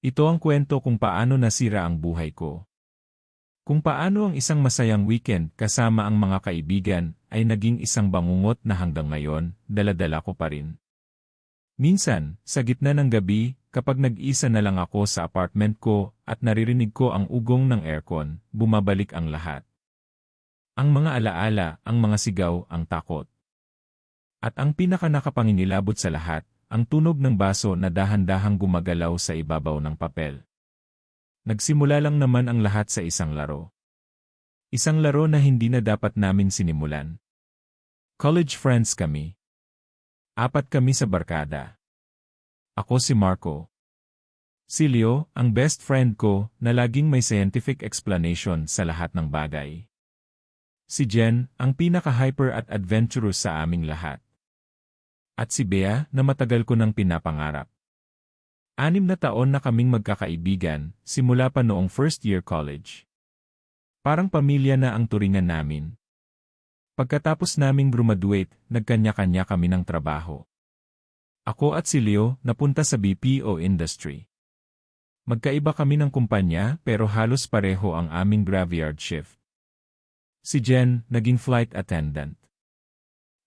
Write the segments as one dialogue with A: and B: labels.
A: Ito ang kwento kung paano nasira ang buhay ko. Kung paano ang isang masayang weekend kasama ang mga kaibigan ay naging isang bangungot na hanggang ngayon, dala-dala ko pa rin. Minsan, sa gitna ng gabi, kapag nag-isa na lang ako sa apartment ko at naririnig ko ang ugong ng aircon, bumabalik ang lahat. Ang mga alaala, ang mga sigaw, ang takot. At ang pinaka-nakapangingilabot sa lahat, ang tunog ng baso na dahan-dahang gumagalaw sa ibabaw ng papel. Nagsimula lang naman ang lahat sa isang laro. Isang laro na hindi na dapat namin sinimulan. College friends kami. 4 kami sa barkada. Ako si Marco. Si Leo, ang best friend ko, na laging may scientific explanation sa lahat ng bagay. Si Jen, ang pinaka-hyper at adventurous sa aming lahat. At si Bea, na matagal ko nang pinapangarap. 6 na taon na kaming magkakaibigan, simula pa noong first year college. Parang pamilya na ang turingan namin. Pagkatapos naming graduate, nagkanya-kanya kami ng trabaho. Ako at si Leo, napunta sa BPO industry. Magkaiba kami ng kumpanya pero halos pareho ang aming graveyard shift. Si Jen, naging flight attendant.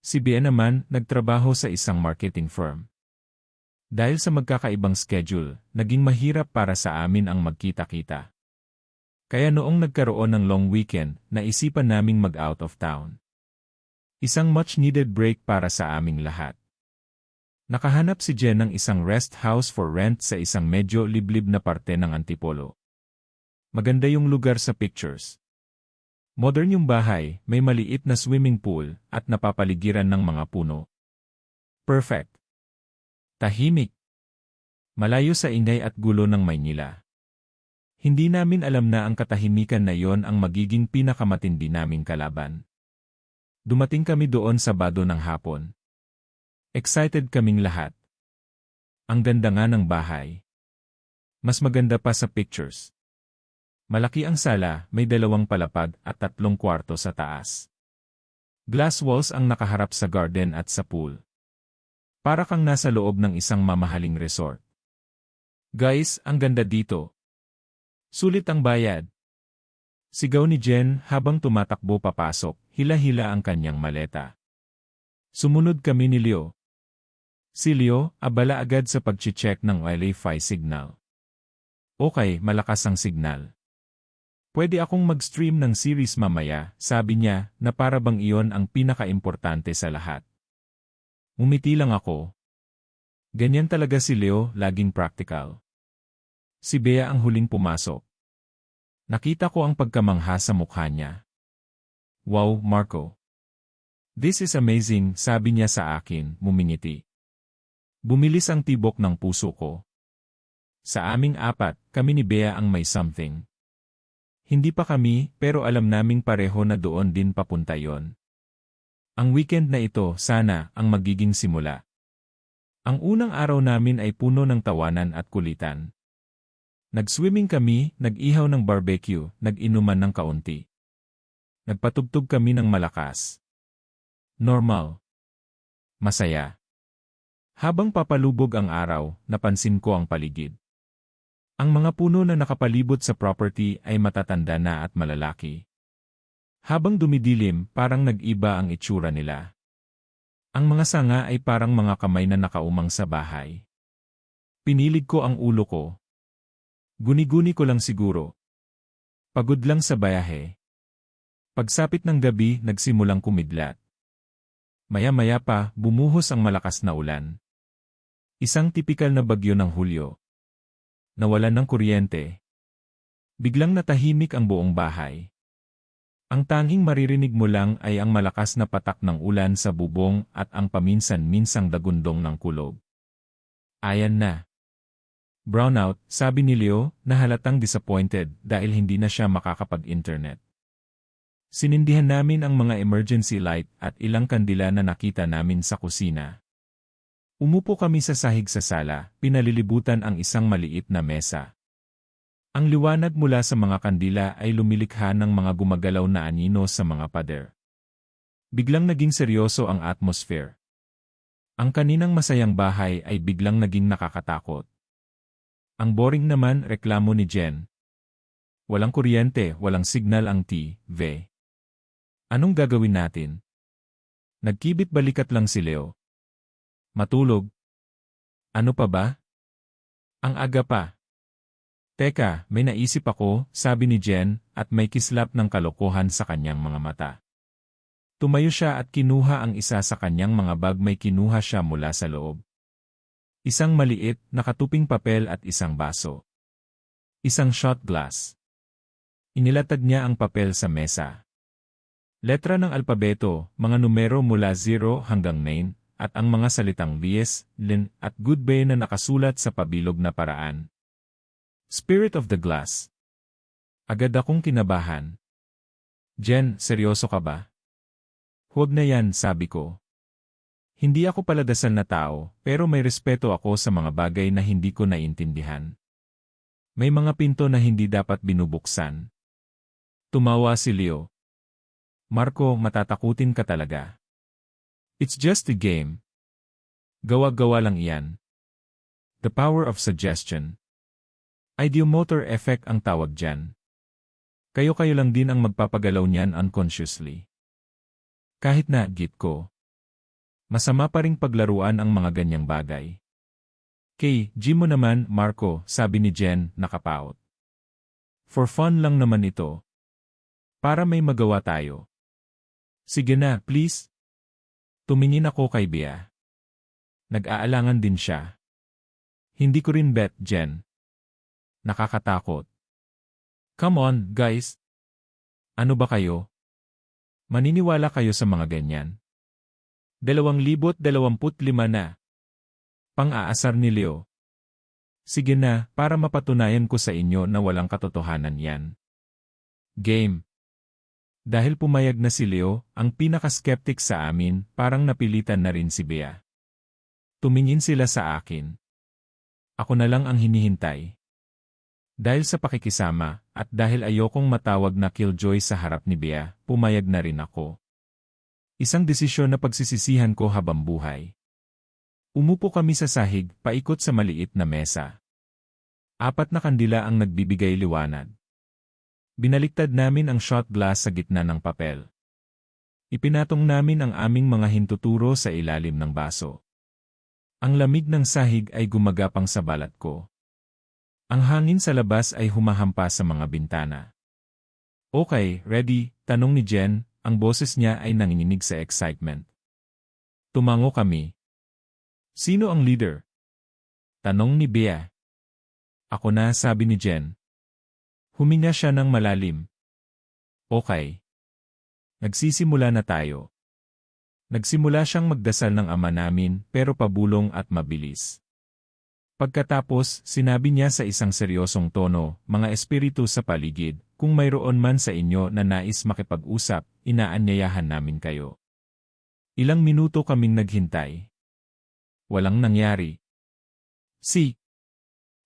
A: Si Bea naman, nagtrabaho sa isang marketing firm. Dahil sa magkakaibang schedule, naging mahirap para sa amin ang magkita-kita. Kaya noong nagkaroon ng long weekend, naisipan naming mag-out of town. Isang much-needed break para sa aming lahat. Nakahanap si Jen ng isang rest house for rent sa isang medyo liblib na parte ng Antipolo. Maganda yung lugar sa pictures. Modern yung bahay, may maliit na swimming pool, at napapaligiran ng mga puno. Perfect. Tahimik. Malayo sa ingay at gulo ng Maynila. Hindi namin alam na ang katahimikan na yon ang magiging pinakamatindi naming kalaban. Dumating kami doon Sabado ng hapon. Excited kaming lahat. Ang ganda nga ng bahay. Mas maganda pa sa pictures. Malaki ang sala, may 2 palapag at 3 kwarto sa taas. Glass walls ang nakaharap sa garden at sa pool. Para kang nasa loob ng isang mamahaling resort. Guys, ang ganda dito. Sulit ang bayad. Sigaw ni Jen habang tumatakbo papasok, hila-hila ang kanyang maleta. Sumunod kami ni Leo. Si Leo, abala agad sa pag-check ng Wi-Fi signal. Okay, malakas ang signal. Pwede akong mag-stream ng series mamaya, sabi niya, na para bang iyon ang pinaka-importante sa lahat. Umiti lang ako. Ganyan talaga si Leo, laging practical. Si Bea ang huling pumasok. Nakita ko ang pagkamangha sa mukha niya. Wow, Marco. This is amazing, sabi niya sa akin, mumingiti. Bumilis ang tibok ng puso ko. Sa aming 4, kami ni Bea ang may something. Hindi pa kami, pero alam naming pareho na doon din papunta yon. Ang weekend na ito, sana, ang magiging simula. Ang unang araw namin ay puno ng tawanan at kulitan. Nag-swimming kami, nag-ihaw ng barbecue, nag-inuman ng kaunti. Nagpatugtog kami ng malakas. Normal. Masaya. Habang papalubog ang araw, napansin ko ang paligid. Ang mga puno na nakapalibot sa property ay matatanda na at malalaki. Habang dumidilim, parang nag-iba ang itsura nila. Ang mga sanga ay parang mga kamay na nakaumang sa bahay. Pinilig ko ang ulo ko. Guni-guni ko lang siguro. Pagod lang sa bayahe. Pagsapit ng gabi, nagsimulang kumidlat. Maya-maya pa, bumuhos ang malakas na ulan. Isang tipikal na bagyo ng Hulyo. Nawalan ng kuryente. Biglang natahimik ang buong bahay. Ang tanging maririnig mo lang ay ang malakas na patak ng ulan sa bubong at ang paminsan-minsang dagundong ng kulob. Ayan na. Brownout, sabi ni Leo, na halatang disappointed dahil hindi na siya makakapag-internet. Sinindihan namin ang mga emergency light at ilang kandila na nakita namin sa kusina. Umupo kami sa sahig sa sala, pinalilibutan ang isang maliit na mesa. Ang liwanag mula sa mga kandila ay lumilikha ng mga gumagalaw na anino sa mga pader. Biglang naging seryoso ang atmosphere. Ang kaninang masayang bahay ay biglang naging nakakatakot. Ang boring naman, reklamo ni Jen. Walang kuryente, walang signal ang TV. Anong gagawin natin? Nagkibit balikat lang si Leo. Matulog. Ano pa ba? Ang aga pa. Teka, may naisip ako, sabi ni Jen, at may kislap ng kalokohan sa kanyang mga mata. Tumayo siya at kinuha ang isa sa kanyang mga bag, may kinuha siya mula sa loob. Isang maliit, nakatuping papel at isang baso. Isang shot glass. Inilatag niya ang papel sa mesa. Letra ng alpabeto, mga numero mula 0 hanggang 9, at ang mga salitang yes, lin, at goodbye na nakasulat sa pabilog na paraan. Spirit of the glass. Agad akong kinabahan. Jen, seryoso ka ba? Huwag na yan, sabi ko. Hindi ako paladasal na tao, pero may respeto ako sa mga bagay na hindi ko naiintindihan. May mga pinto na hindi dapat binubuksan. Tumawa si Leo. Marco, matatakutin ka talaga. It's just a game. Gawa-gawa lang iyan. The power of suggestion. Ideomotor effect ang tawag dyan. Kayo-kayo lang din ang magpapagalaw niyan unconsciously. Kahit na, git ko. Masama pa ring paglaruan ang mga ganyang bagay. Kay, G mo naman, Marco, sabi ni Jen, nakapaot. For fun lang naman ito. Para may magawa tayo. Sige na, please. Tumingin ako kay Bea. Nag-aalangan din siya. Hindi ko rin bet, Jen. Nakakatakot. Come on, guys. Ano ba kayo? Maniniwala kayo sa mga ganyan? 2025 na. Pang-aasar ni Leo. Sige na, para mapatunayan ko sa inyo na walang katotohanan yan. Game. Dahil pumayag na si Leo, ang pinaka-skeptic sa amin, parang napilitan na rin si Bea. Tumingin sila sa akin. Ako na lang ang hinihintay. Dahil sa pakikisama, at dahil ayokong matawag na killjoy sa harap ni Bea, pumayag na rin ako. Isang desisyon na pagsisisihan ko habang buhay. Umupo kami sa sahig, paikot sa maliit na mesa. 4 na kandila ang nagbibigay liwanag. Binaliktad namin ang shot glass sa gitna ng papel. Ipinatong namin ang aming mga hintuturo sa ilalim ng baso. Ang lamig ng sahig ay gumagapang sa balat ko. Ang hangin sa labas ay humahampas sa mga bintana. Okay, ready? Tanong ni Jen, ang boses niya ay nanginginig sa excitement. Tumango kami. Sino ang leader? Tanong ni Bea. Ako na, sabi ni Jen. Huminga siya ng malalim. Okay. Nagsisimula na tayo. Nagsimula siyang magdasal ng Ama namin, pero pabulong at mabilis. Pagkatapos, sinabi niya sa isang seryosong tono, mga espiritu sa paligid, kung mayroon man sa inyo na nais makipag-usap, inaanyayahan namin kayo. Ilang minuto kaming naghintay. Walang nangyari.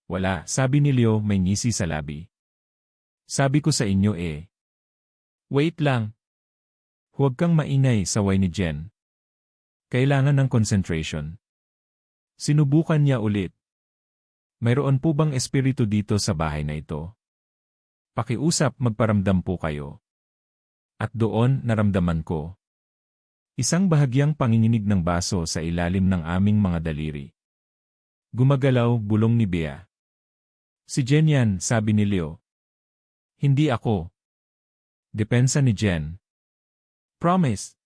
A: Wala, sabi ni Leo, may ngisi sa labi. Sabi ko sa inyo eh. Wait lang. Huwag kang maingay, saway ni Jen. Kailangan ng concentration. Sinubukan niya ulit. Mayroon po bang espiritu dito sa bahay na ito? Pakiusap, magparamdam po kayo. At doon, naramdaman ko. Isang bahagyang panginginig ng baso sa ilalim ng aming mga daliri. Gumagalaw, bulong ni Bea. Si Jen yan, sabi ni Leo. Hindi ako. Depensa ni Jen. Promise.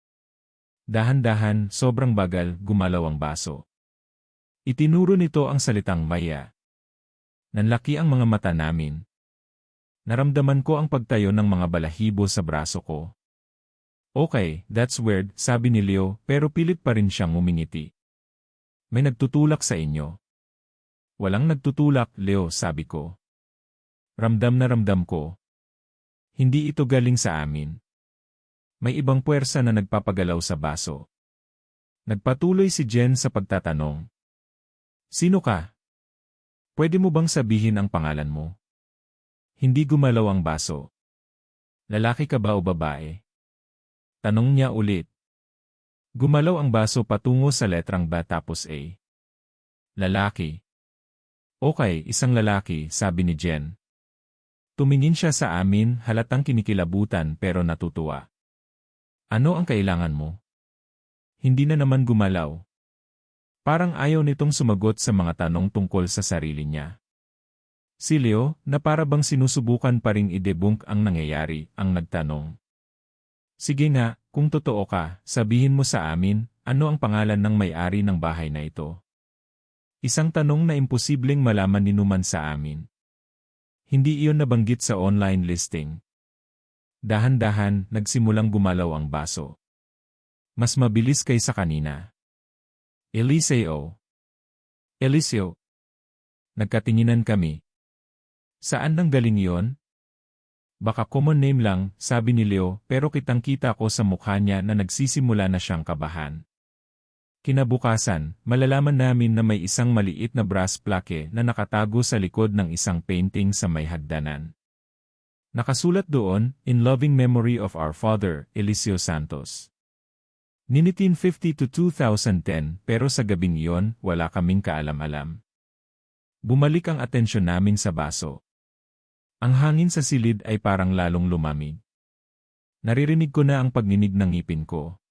A: Dahan-dahan, sobrang bagal, gumalaw ang baso. Itinuro nito ang salitang Maya. Nanlaki ang mga mata namin. Naramdaman ko ang pagtayo ng mga balahibo sa braso ko. Okay, that's weird, sabi ni Leo, pero pilit pa rin siyang umingiti. May nagtutulak sa inyo. Walang nagtutulak, Leo, sabi ko. Ramdam na ramdam ko. Hindi ito galing sa amin. May ibang puwersa na nagpapagalaw sa baso. Nagpatuloy si Jen sa pagtatanong. Sino ka? Pwede mo bang sabihin ang pangalan mo? Hindi gumalaw ang baso. Lalaki ka ba o babae? Tanong niya ulit. Gumalaw ang baso patungo sa letrang B tapos A. Lalaki. Okay, isang lalaki, sabi ni Jen. Tumingin siya sa amin, halatang kinikilabutan pero natutuwa. Ano ang kailangan mo? Hindi na naman gumalaw. Parang ayaw nitong sumagot sa mga tanong tungkol sa sarili niya. Si Leo, na para bang sinusubukan pa ring i-debunk ang nangyayari, ang nagtanong. Sige nga, kung totoo ka, sabihin mo sa amin, ano ang pangalan ng may-ari ng bahay na ito? Isang tanong na imposibleng malaman ni Numan sa amin. Hindi iyon nabanggit sa online listing. Dahan-dahan, nagsimulang gumalaw ang baso. Mas mabilis kaysa kanina. Eliseo. Eliseo. Nagkatinginan kami. Saan nang galing iyon? Baka common name lang, sabi ni Leo, pero kitang-kita ko sa mukha niya na nagsisimula na siyang kabahan. Kinabukasan, malalaman namin na may isang maliit na brass plaque na nakatago sa likod ng isang painting sa may hagdanan. Nakasulat doon, In Loving Memory of Our Father, Eliseo Santos. Ni 1950 to 2010, pero sa gabing iyon, wala kaming kaalam-alam. Bumalik ang atensyon namin sa baso. Ang hangin sa silid ay parang lalong lumamig. Naririnig ko na ang pagninig ng ngipin ko.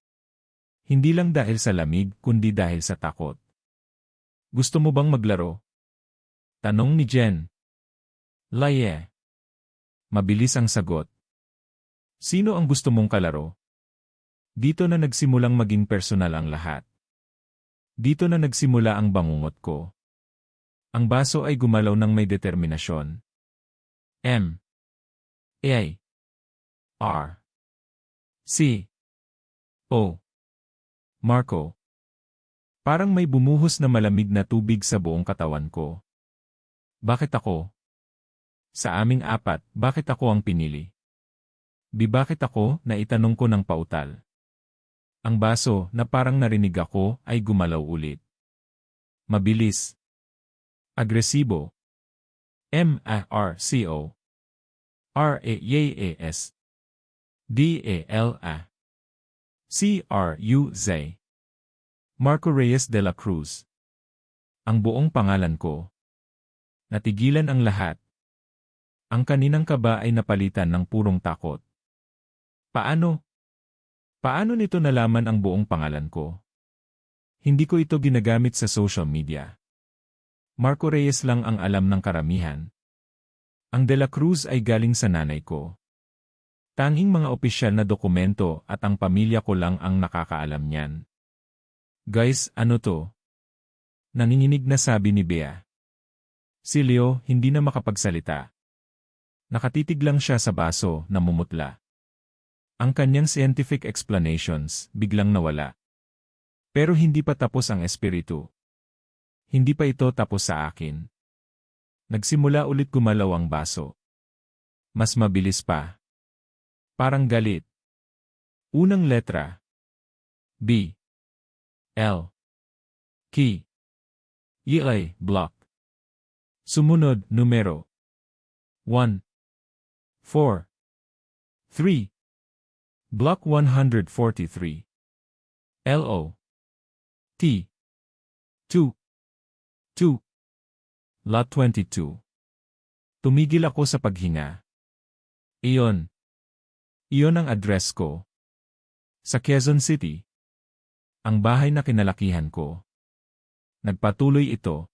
A: Hindi lang dahil sa lamig, kundi dahil sa takot. Gusto mo bang maglaro? Tanong ni Jen. Laye. Mabilis ang sagot. Sino ang gusto mong kalaro? Dito na nagsimulang maging personal ang lahat. Dito na nagsimula ang bangungot ko. Ang baso ay gumalaw ng may determinasyon. M. A. R. C. O. Marco. Parang may bumuhos na malamig na tubig sa buong katawan ko. Bakit ako? Sa aming apat, bakit ako ang pinili? Bakit ako, na itanong ko ng pautal? Ang baso, na parang narinig ako, ay gumalaw ulit. Mabilis. Agresibo. M-A-R-C-O. R-A-Y-A-S. D-A-L-A. C-R-U-Z. Marco Reyes de la Cruz. Ang buong pangalan ko. Natigilan ang lahat. Ang kaninang kaba ay napalitan ng purong takot. Paano? Paano nito nalaman ang buong pangalan ko? Hindi ko ito ginagamit sa social media. Marco Reyes lang ang alam ng karamihan. Ang De La Cruz ay galing sa nanay ko. Tanging mga opisyal na dokumento at ang pamilya ko lang ang nakakaalam niyan. Guys, ano to? Nanginginig na sabi ni Bea. Si Leo hindi na makapagsalita. Nakatitig lang siya sa baso, namumutla. Ang kanyang scientific explanations biglang nawala. Pero hindi pa tapos ang espiritu. Hindi pa ito tapos sa akin. Nagsimula ulit gumalaw ang baso. Mas mabilis pa. Parang galit. Unang letra. B. L. Key. Y. Block. Sumunod, numero. 1. 4. 3. Block 143. L-O. T. 2. 2. Lot 22. Tumigil ako sa paghinga. Iyon. Iyon ang address ko. Sa Quezon City. Ang bahay na kinalakihan ko. Nagpatuloy ito.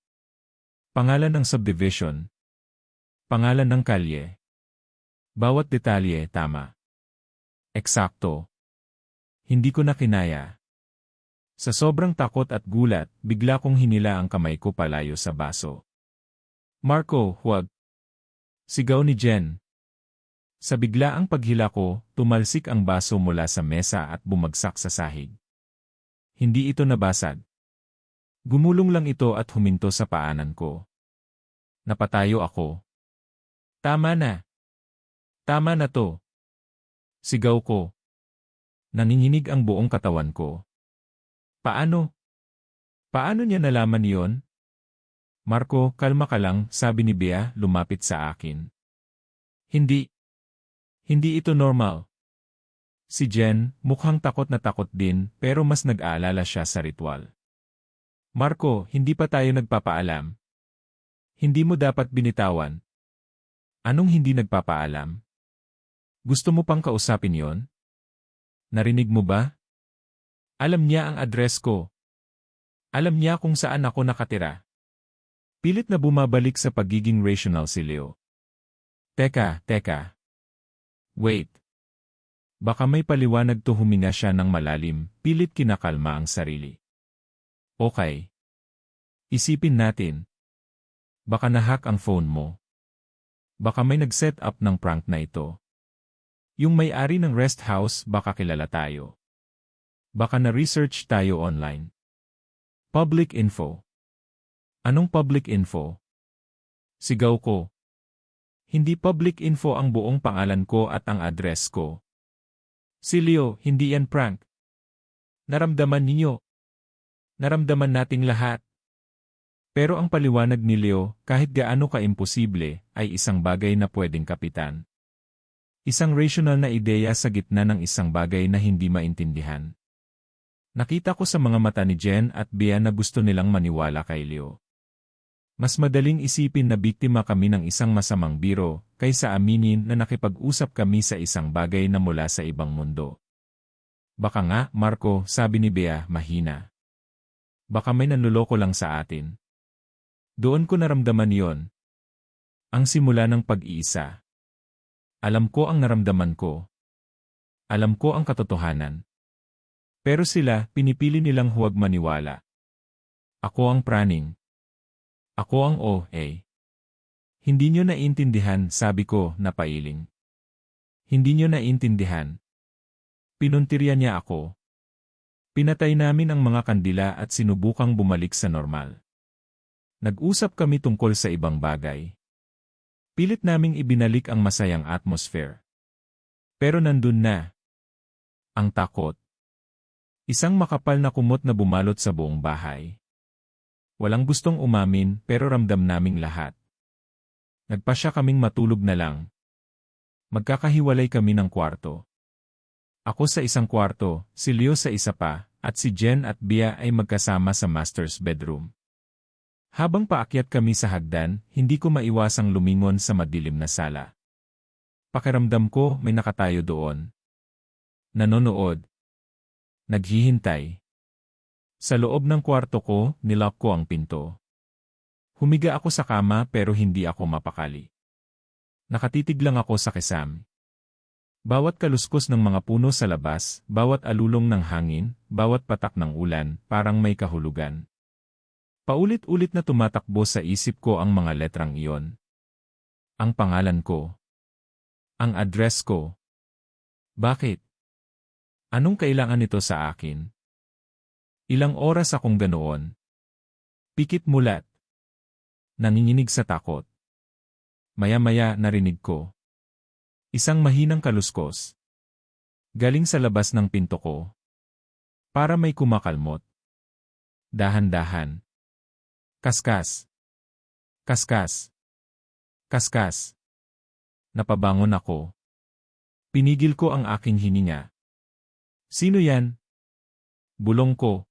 A: Pangalan ng subdivision. Pangalan ng kalye. Bawat detalye tama. Eksakto. Hindi ko na kinaya. Sa sobrang takot at gulat, bigla kong hinila ang kamay ko palayo sa baso. Marco, huwag. Sigaw ni Jen. Sa biglaang paghila ko, tumalsik ang baso mula sa mesa at bumagsak sa sahig. Hindi ito nabasag. Gumulong lang ito at huminto sa paanan ko. Napatayo ako. Tama na. Tama na to. Sigaw ko. Nanginginig ang buong katawan ko. Paano? Paano niya nalaman iyon? Marco, kalma ka lang, sabi ni Bea, lumapit sa akin. Hindi. Hindi ito normal. Si Jen, mukhang takot na takot din, pero mas nag-aalala siya sa ritual. Marco, hindi pa tayo nagpapaalam. Hindi mo dapat binitawan. Anong hindi nagpapaalam? Gusto mo pang kausapin yon? Narinig mo ba? Alam niya ang address ko. Alam niya kung saan ako nakatira. Pilit na bumabalik sa pagiging rational si Leo. Teka. Wait. Baka may paliwanag to, huminga siya ng malalim, pilit kinakalma ang sarili. Okay. Isipin natin. Baka nahack ang phone mo. Baka may nag-set up ng prank na ito. Yung may-ari ng rest house, baka kilala tayo. Baka na-research tayo online. Public info. Anong public info? Sigaw ko. Hindi public info ang buong pangalan ko at ang address ko. Si Leo, hindi yan prank. Naramdaman ninyo. Naramdaman nating lahat. Pero ang paliwanag ni Leo, kahit gaano ka-imposible, ay isang bagay na pwedeng kapitan. Isang rational na ideya sa gitna ng isang bagay na hindi maintindihan. Nakita ko sa mga mata ni Jen at Bea na gusto nilang maniwala kay Leo. Mas madaling isipin na biktima kami ng isang masamang biro, kaysa aminin na nakipag-usap kami sa isang bagay na mula sa ibang mundo. Baka nga, Marco, sabi ni Bea, mahina. Baka may nanloloko lang sa atin. Doon ko naramdaman yon. Ang simula ng pag-iisa. Alam ko ang naramdaman ko. Alam ko ang katotohanan. Pero sila, pinipili nilang huwag maniwala. Ako ang praning. Ako ang OA. Hindi nyo naiintindihan, sabi ko, napailing. Hindi nyo naiintindihan. Pinuntirya niya ako. Pinatay namin ang mga kandila at sinubukang bumalik sa normal. Nag-usap kami tungkol sa ibang bagay. Pilit naming ibinalik ang masayang atmosphere. Pero nandun na. Ang takot. Isang makapal na kumot na bumalot sa buong bahay. Walang gustong umamin pero ramdam naming lahat. Nagpasya kaming matulog na lang. Magkakahiwalay kami ng kwarto. Ako sa isang kwarto, si Leo sa isa pa, at si Jen at Bea ay magkasama sa master's bedroom. Habang paakyat kami sa hagdan, hindi ko maiwasang lumingon sa madilim na sala. Pakiramdam ko may nakatayo doon. Nanonood. Naghihintay. Sa loob ng kwarto ko, nilock ko ang pinto. Humiga ako sa kama pero hindi ako mapakali. Nakatitig lang ako sa kisam. Bawat kaluskos ng mga puno sa labas, bawat alulong ng hangin, bawat patak ng ulan, parang may kahulugan. Paulit-ulit na tumatakbo sa isip ko ang mga letrang iyon. Ang pangalan ko. Ang address ko. Bakit? Anong kailangan nito sa akin? Ilang oras akong ganoon. Pikit mulat. Nanginginig sa takot. Maya-maya narinig ko. Isang mahinang kaluskos. Galing sa labas ng pinto ko. Para may kumakalmot. Dahan-dahan. Kaskas. Kaskas. Kaskas. Napabangon ako. Pinigil ko ang aking hininga. Sino yan? Bulong ko.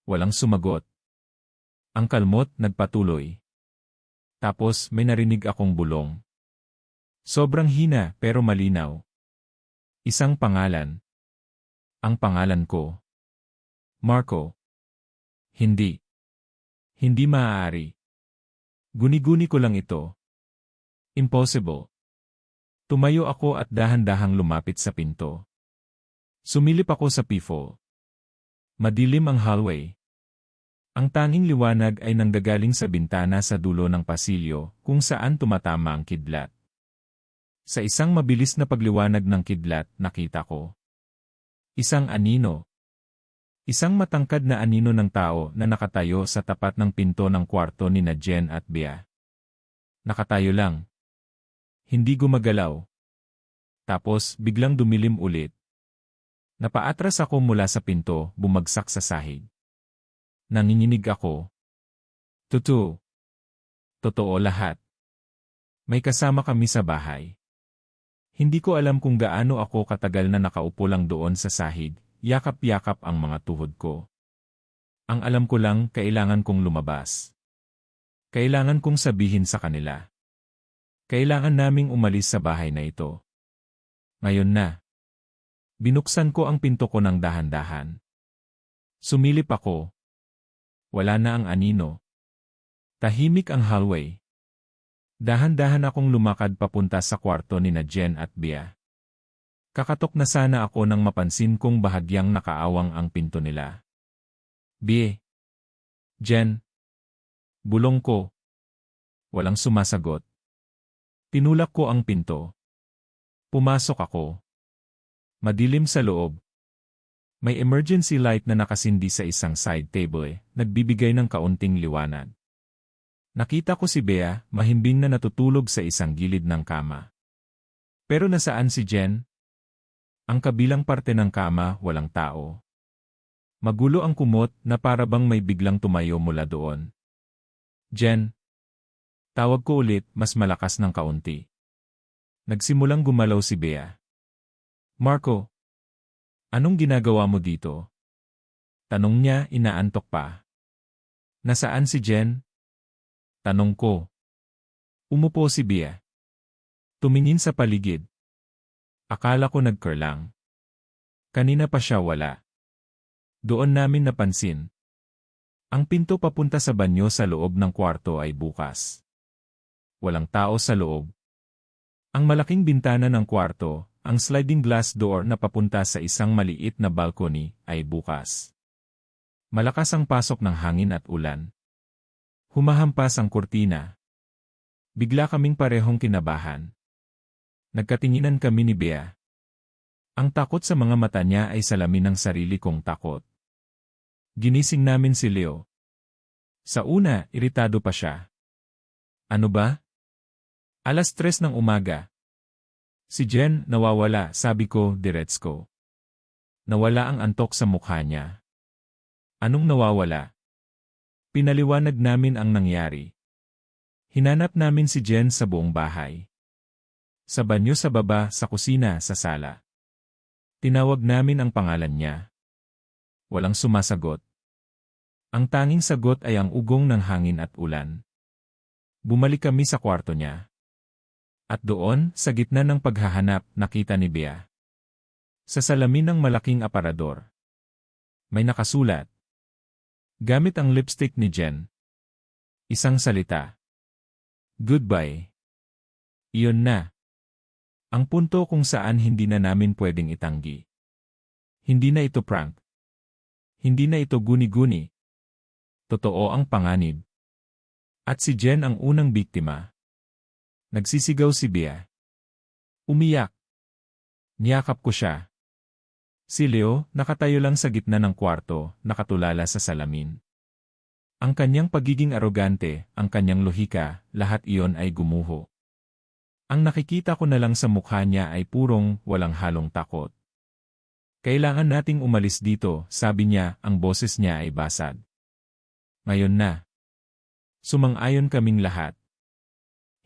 A: Walang sumagot. Ang kalmot nagpatuloy. Tapos may narinig akong bulong. Sobrang hina pero malinaw. Isang pangalan. Ang pangalan ko. Marco. Hindi. Hindi maaari. Guni-guni ko lang ito. Impossible. Tumayo ako at dahan-dahang lumapit sa pinto. Sumilip ako sa pifo. Madilim ang hallway. Ang tanging liwanag ay nanggagaling sa bintana sa dulo ng pasilyo kung saan tumatama ang kidlat. Sa isang mabilis na pagliwanag ng kidlat, nakita ko. Isang anino. Isang matangkad na anino ng tao na nakatayo sa tapat ng pinto ng kwarto ni Jen at Bea. Nakatayo lang. Hindi gumagalaw. Tapos biglang dumilim ulit. Napaatras ako mula sa pinto, bumagsak sa sahig. Nanginginig ako. Totoo lahat. May kasama kami sa bahay. Hindi ko alam kung gaano ako katagal na nakaupo lang doon sa sahig. Yakap-yakap ang mga tuhod ko. Ang alam ko lang, kailangan kong lumabas. Kailangan kong sabihin sa kanila. Kailangan naming umalis sa bahay na ito. Ngayon na. Binuksan ko ang pinto ko ng dahan-dahan. Sumilip ako. Wala na ang anino. Tahimik ang hallway. Dahan-dahan akong lumakad papunta sa kwarto ni na Jen at Bea. Kakatok na sana ako nang mapansin kong bahagyang nakaawang ang pinto nila. Bea. Jen. Bulong ko. Walang sumasagot. Tinulak ko ang pinto. Pumasok ako. Madilim sa loob. May emergency light na nakasindi sa isang side table, nagbibigay ng kaunting liwanag. Nakita ko si Bea, mahimbing na natutulog sa isang gilid ng kama. Pero nasaan si Jen? Ang kabilang parte ng kama, walang tao. Magulo ang kumot na para bang may biglang tumayo mula doon. Jen. Tawag ko ulit, mas malakas ng kaunti. Nagsimulang gumalaw si Bea. Marco. Anong ginagawa mo dito? Tanong niya, inaantok pa. Nasaan si Jen? Tanong ko. Umupo si Bea. Tumingin sa paligid. Akala ko nagkurlang. Kanina pa siya wala. Doon namin napansin. Ang pinto papunta sa banyo sa loob ng kwarto ay bukas. Walang tao sa loob. Ang malaking bintana ng kwarto, ang sliding glass door na papunta sa isang maliit na balcony, ay bukas. Malakas ang pasok ng hangin at ulan. Humahampas ang kurtina. Bigla kaming parehong kinabahan. Nagkatinginan kami ni Bea. Ang takot sa mga mata niya ay salamin ng sarili kong takot. Ginising namin si Leo. Sa una, iritado pa siya. Ano ba? 3:00 ng umaga. Si Jen, nawawala, sabi ko, diretsko. Nawala ang antok sa mukha niya. Anong nawawala? Pinaliwanag namin ang nangyari. Hinanap namin si Jen sa buong bahay. Sa banyo, sa baba, sa kusina, sa sala. Tinawag namin ang pangalan niya. Walang sumasagot. Ang tanging sagot ay ang ugong ng hangin at ulan. Bumalik kami sa kwarto niya. At doon, sa gitna ng paghahanap, nakita ni Bea. Sa salamin ng malaking aparador. May nakasulat. Gamit ang lipstick ni Jen. Isang salita. Goodbye. Iyon na. Ang punto kung saan hindi na namin pwedeng itanggi. Hindi na ito prank. Hindi na ito guni-guni. Totoo ang panganib. At si Jen ang unang biktima. Nagsisigaw si Bea. Umiyak. Niyakap ko siya. Si Leo, nakatayo lang sa gitna ng kwarto, nakatulala sa salamin. Ang kanyang pagiging arogante, ang kanyang lohika, lahat iyon ay gumuho. Ang nakikita ko na lang sa mukha niya ay purong, walang halong takot. Kailangan nating umalis dito, sabi niya, ang boses niya ay basag. Ngayon na. Sumang-ayon kaming lahat.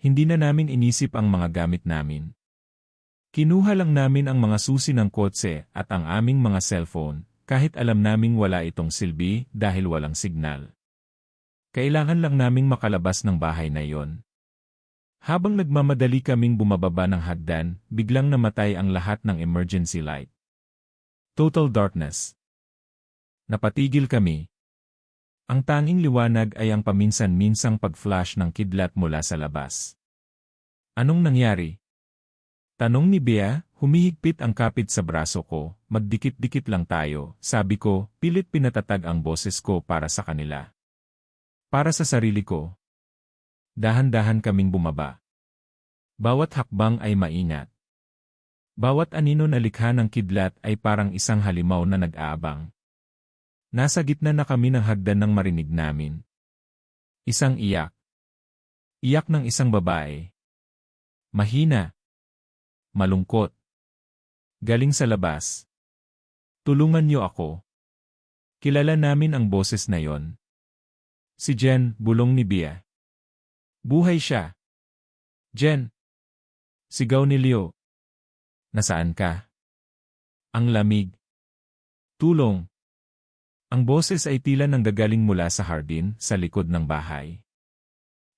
A: Hindi na namin inisip ang mga gamit namin. Kinuha lang namin ang mga susi ng kotse at ang aming mga cellphone, kahit alam naming wala itong silbi dahil walang signal. Kailangan lang naming makalabas ng bahay na iyon. Habang nagmamadali kaming bumababa ng hagdan, biglang namatay ang lahat ng emergency light. Total darkness. Napatigil kami. Ang tanging liwanag ay ang paminsan-minsang pag-flash ng kidlat mula sa labas. Anong nangyari? Tanong ni Bea, humihigpit ang kapit sa braso ko, magdikit-dikit lang tayo, sabi ko, pilit pinatatag ang boses ko para sa kanila. Para sa sarili ko. Dahan-dahan kaming bumaba. Bawat hakbang ay maingat. Bawat anino na likha ng kidlat ay parang isang halimaw na nag-aabang. Nasa gitna na kami ng hagdan nang marinig namin. Isang iyak. Iyak ng isang babae. Mahina. Malungkot. Galing sa labas. Tulungan niyo ako. Kilala namin ang boses na yon. Si Jen, bulong ni Bea. Buhay siya. Jen. Sigaw ni Leo. Nasaan ka? Ang lamig. Tulong. Ang boses ay tila nanggagaling mula sa hardin, sa likod ng bahay.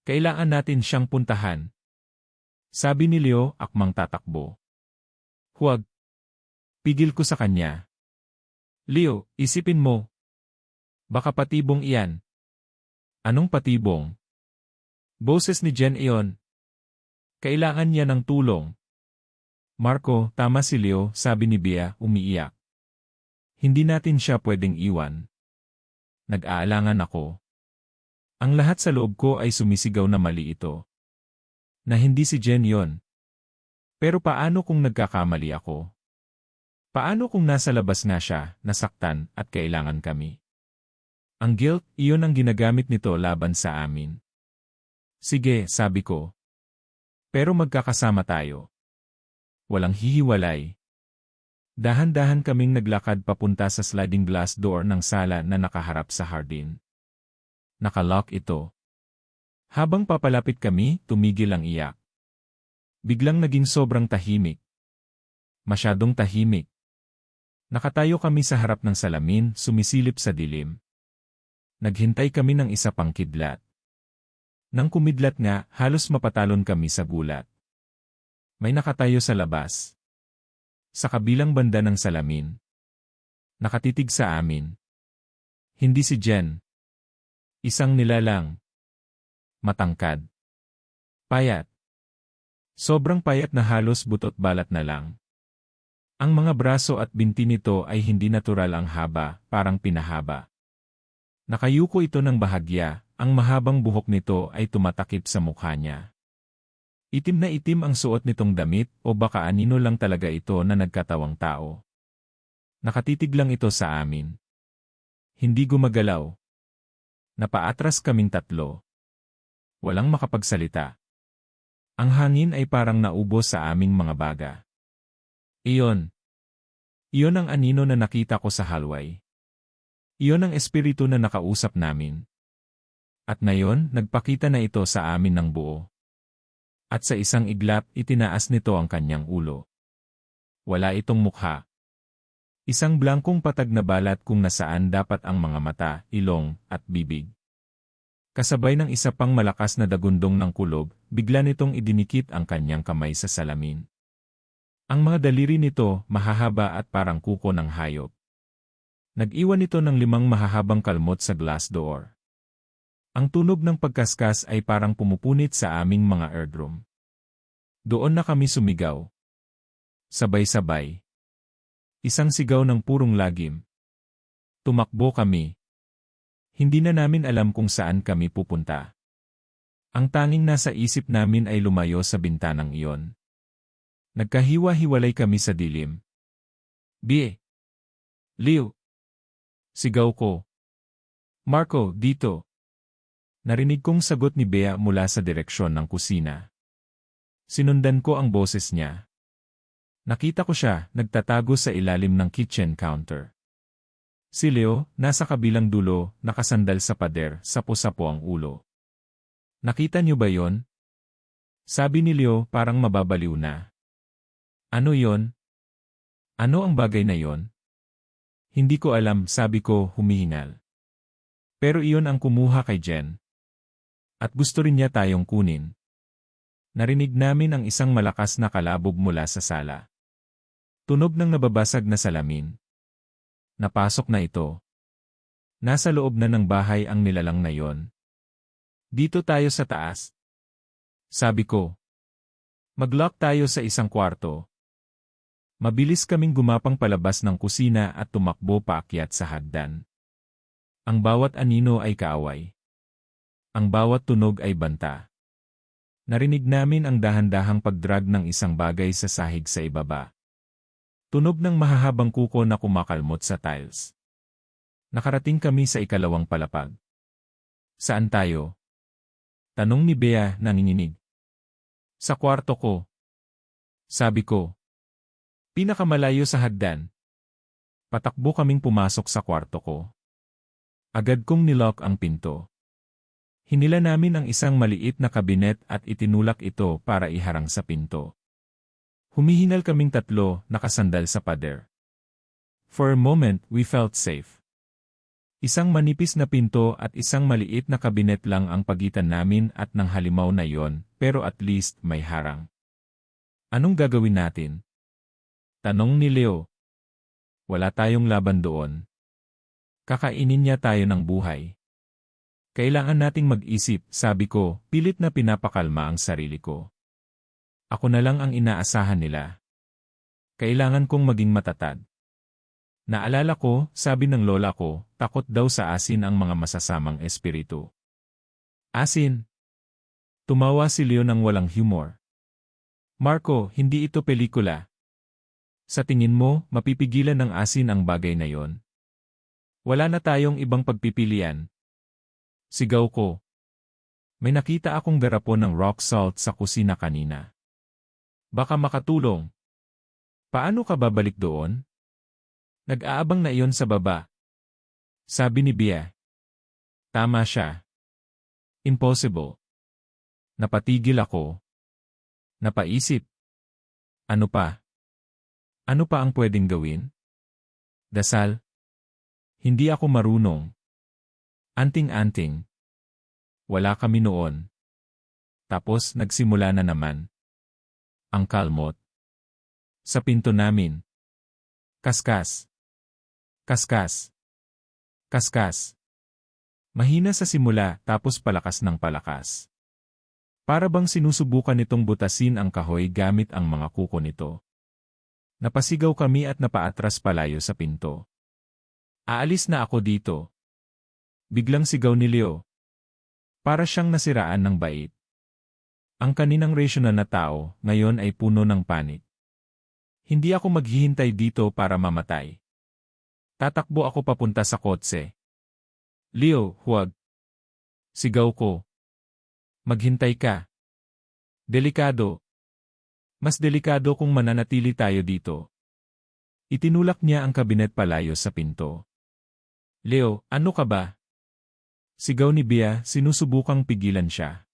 A: Kailangan natin siyang puntahan. Sabi ni Leo, akmang tatakbo. Huwag. Pigil ko sa kanya. Leo, isipin mo. Baka patibong iyan. Anong patibong? Boses ni Jen iyon. Kailangan niya ng tulong. Marco, tama si Leo, sabi ni Bea, umiiyak. Hindi natin siya pwedeng iwan. Nag-aalangan ako. Ang lahat sa loob ko ay sumisigaw na mali ito. Na hindi si Jen yon. Pero paano kung nagkakamali ako? Paano kung nasa labas nga siya, nasaktan, at kailangan kami? Ang guilt, iyon ang ginagamit nito laban sa amin. Sige, sabi ko. Pero magkakasama tayo. Walang hihiwalay. Dahan-dahan kaming naglakad papunta sa sliding glass door ng sala na nakaharap sa hardin. Nakalock ito. Habang papalapit kami, tumigil ang iyak. Biglang naging sobrang tahimik. Masyadong tahimik. Nakatayo kami sa harap ng salamin, sumisilip sa dilim. Naghintay kami ng isa pang kidlat. Nang kumidlat nga, halos mapatalon kami sa gulat. May nakatayo sa labas. Sa kabilang banda ng salamin. Nakatitig sa amin. Hindi si Jen. Isang nilalang. Matangkad. Payat. Sobrang payat na halos butot balat na lang. Ang mga braso at binti nito ay hindi natural ang haba, parang pinahaba. Nakayuko ito ng bahagya, ang mahabang buhok nito ay tumatakip sa mukha niya. Itim na itim ang suot nitong damit o baka anino lang talaga ito na nagkatawang tao. Nakatitig lang ito sa amin. Hindi gumagalaw. Napaatras kaming tatlo. Walang makapagsalita. Ang hangin ay parang naubos sa aming mga baga. Iyon. Iyon ang anino na nakita ko sa hallway. Iyon ang espiritu na nakausap namin. At ngayon, nagpakita na ito sa amin ng buo. At sa isang iglap, itinaas nito ang kanyang ulo. Wala itong mukha. Isang blangkong patag na balat kung nasaan dapat ang mga mata, ilong, at bibig. Kasabay ng isa pang malakas na dagundong ng kulob, bigla nitong idinikit ang kanyang kamay sa salamin. Ang mga daliri nito, mahahaba at parang kuko ng hayop. Nag-iwan ito ng 5 mahahabang kalmot sa glass door. Ang tunog ng pagkaskas ay parang pumupunit sa aming mga eardrum. Doon na kami sumigaw. Sabay-sabay. Isang sigaw ng purong lagim. Tumakbo kami. Hindi na namin alam kung saan kami pupunta. Ang tanging nasa isip namin ay lumayo sa bintanang iyon. Nagkahiwa-hiwalay kami sa dilim. Bie! Leo! Sigaw ko. Marco, dito! Narinig kong sagot ni Bea mula sa direksyon ng kusina. Sinundan ko ang boses niya. Nakita ko siya, nagtatago sa ilalim ng kitchen counter. Si Leo, nasa kabilang dulo, nakasandal sa pader, sapo-sapo ang ulo. Nakita niyo ba yon? Sabi ni Leo parang mababaliw na. Ano yon? Ano ang bagay na yon? Hindi ko alam, sabi ko, humihingal. Pero iyon ang kumuha kay Jen. At gusto rin niya tayong kunin. Narinig namin ang isang malakas na kalabog mula sa sala. Tunog ng nababasag na salamin. Napasok na ito. Nasa loob na ng bahay ang nilalang na yon. Dito tayo sa taas. Sabi ko. Mag-lock tayo sa isang kwarto. Mabilis kaming gumapang palabas ng kusina at tumakbo paakyat sa hagdan. Ang bawat anino ay kaaway. Ang bawat tunog ay banta. Narinig namin ang dahan-dahang pagdrag ng isang bagay sa sahig sa ibaba. Tunog ng mahahabang kuko na kumakalmot sa tiles. Nakarating kami sa 2nd palapag. Saan tayo? Tanong ni Bea nanginginig. Sa kwarto ko. Sabi ko. Pinakamalayo sa hagdan. Patakbo kaming pumasok sa kwarto ko. Agad kong nilock ang pinto. Hinila namin ang isang maliit na kabinet at itinulak ito para iharang sa pinto. Humihinal kaming tatlo, nakasandal sa pader. For a moment, we felt safe. Isang manipis na pinto at isang maliit na kabinet lang ang pagitan namin at ng halimaw na yon, pero at least may harang. Anong gagawin natin? Tanong ni Leo. Wala tayong laban doon. Kakainin niya tayo ng buhay. Kailangan nating mag-isip, sabi ko, pilit na pinapakalma ang sarili ko. Ako na lang ang inaasahan nila. Kailangan kong maging matatag. Naalala ko, sabi ng lola ko, takot daw sa asin ang mga masasamang espiritu. Asin? Tumawa si Leo ng walang humor. Marco, hindi ito pelikula. Sa tingin mo, mapipigilan ng asin ang bagay na yon? Wala na tayong ibang pagpipilian. Sigaw ko. May nakita akong garapon ng rock salt sa kusina kanina. Baka makatulong. Paano ka babalik doon? Nag-aabang na iyon sa baba. Sabi ni Bea. Tama siya. Impossible. Napatigil ako. Napaisip. Ano pa? Ano pa ang pwedeng gawin? Dasal. Hindi ako marunong. Anting-anting. Wala kami noon. Tapos nagsimula na naman. Ang kalmot. Sa pinto namin. Kaskas. Kaskas. Kaskas. Mahina sa simula tapos palakas ng palakas. Para bang sinusubukan nitong butasin ang kahoy gamit ang mga kuko nito. Napasigaw kami at napaatras palayo sa pinto. Aalis na ako dito. Biglang sigaw ni Leo. Para siyang nasiraan ng bait. Ang kaninang rasyonal na tao ngayon ay puno ng panik. Hindi ako maghihintay dito para mamatay. Tatakbo ako papunta sa kotse. Leo, huwag. Sigaw ko. Maghintay ka. Delikado. Mas delikado kung mananatili tayo dito. Itinulak niya ang kabinet palayo sa pinto. Leo, ano ka ba? Sigaw ni Bea, sinusubukang pigilan siya.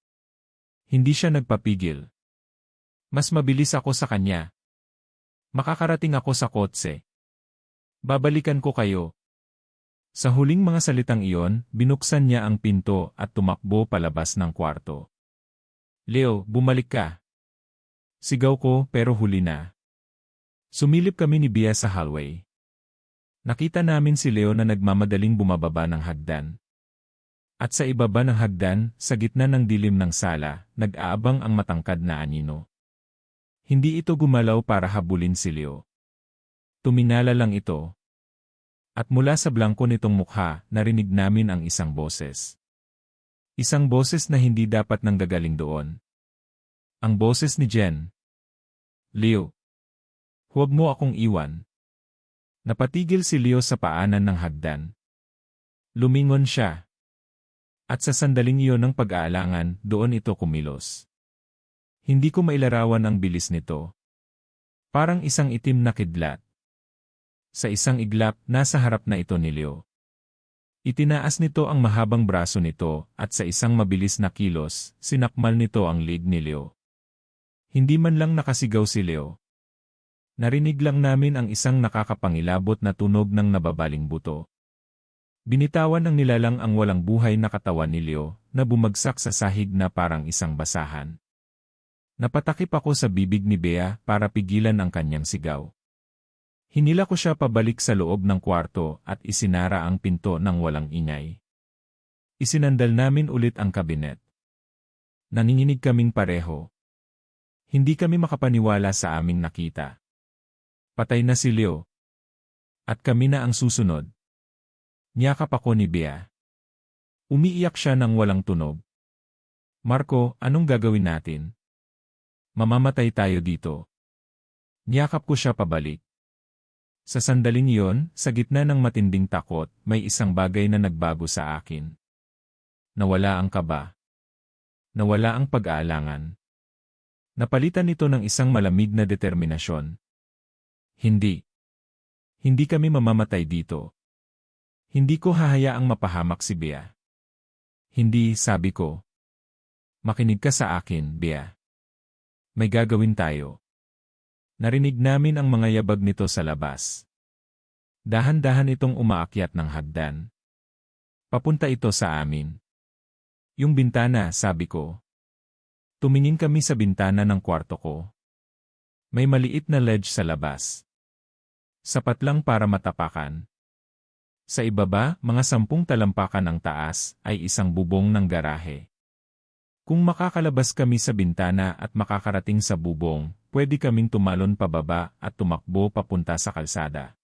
A: Hindi siya nagpapigil. Mas mabilis ako sa kanya. Makakarating ako sa kotse. Babalikan ko kayo. Sa huling mga salitang iyon, binuksan niya ang pinto at tumakbo palabas ng kwarto. Leo, bumalik ka. Sigaw ko pero huli na. Sumilip kami ni Bea sa hallway. Nakita namin si Leo na nagmamadaling bumababa ng hagdan. At sa ibaba ng hagdan, sa gitna ng dilim ng sala, nag-aabang ang matangkad na anino. Hindi ito gumalaw para habulin si Leo. Tuminala lang ito. At mula sa blangko nitong mukha, narinig namin ang isang boses. Isang boses na hindi dapat nanggagaling doon. Ang boses ni Jen. Leo. Huwag mo akong iwan. Napatigil si Leo sa paanan ng hagdan. Lumingon siya. At sa sandaling iyon ng pag-aalangan, doon ito kumilos. Hindi ko mailarawan ang bilis nito. Parang isang itim na kidlat. Sa isang iglap, nasa harap na ito ni Leo. Itinaas nito ang mahabang braso nito at sa isang mabilis na kilos, sinakmal nito ang lig ni Leo. Hindi man lang nakasigaw si Leo. Narinig lang namin ang isang nakakapangilabot na tunog ng nababaling buto. Binitawan ng nilalang ang walang buhay na katawan ni Leo na bumagsak sa sahig na parang isang basahan. Napatakip ako sa bibig ni Bea para pigilan ang kanyang sigaw. Hinila ko siya pabalik sa loob ng kwarto at isinara ang pinto ng walang ingay. Isinandal namin ulit ang kabinet. Nanginginig kaming pareho. Hindi kami makapaniwala sa aming nakita. Patay na si Leo. At kami na ang susunod. Niyakap ako ni Bea. Umiiyak siya ng walang tunog. Marco, anong gagawin natin? Mamamatay tayo dito. Niyakap ko siya pabalik. Sa sandaling iyon, sa gitna ng matinding takot, may isang bagay na nagbago sa akin. Nawala ang kaba. Nawala ang pag-aalangan. Napalitan ito ng isang malamig na determinasyon. Hindi. Hindi kami mamamatay dito. Hindi ko hahayaang mapahamak si Bea. Hindi, sabi ko. Makinig ka sa akin, Bea. May gagawin tayo. Narinig namin ang mga yabag nito sa labas. Dahan-dahan itong umaakyat ng hagdan. Papunta ito sa amin. Yung bintana, sabi ko. Tumingin kami sa bintana ng kwarto ko. May maliit na ledge sa labas. Sapat lang para matapakan. Sa ibaba, mga 10 talampakan ang taas, ay isang bubong ng garahe. Kung makakalabas kami sa bintana at makakarating sa bubong, pwede kaming tumalon pababa at tumakbo papunta sa kalsada.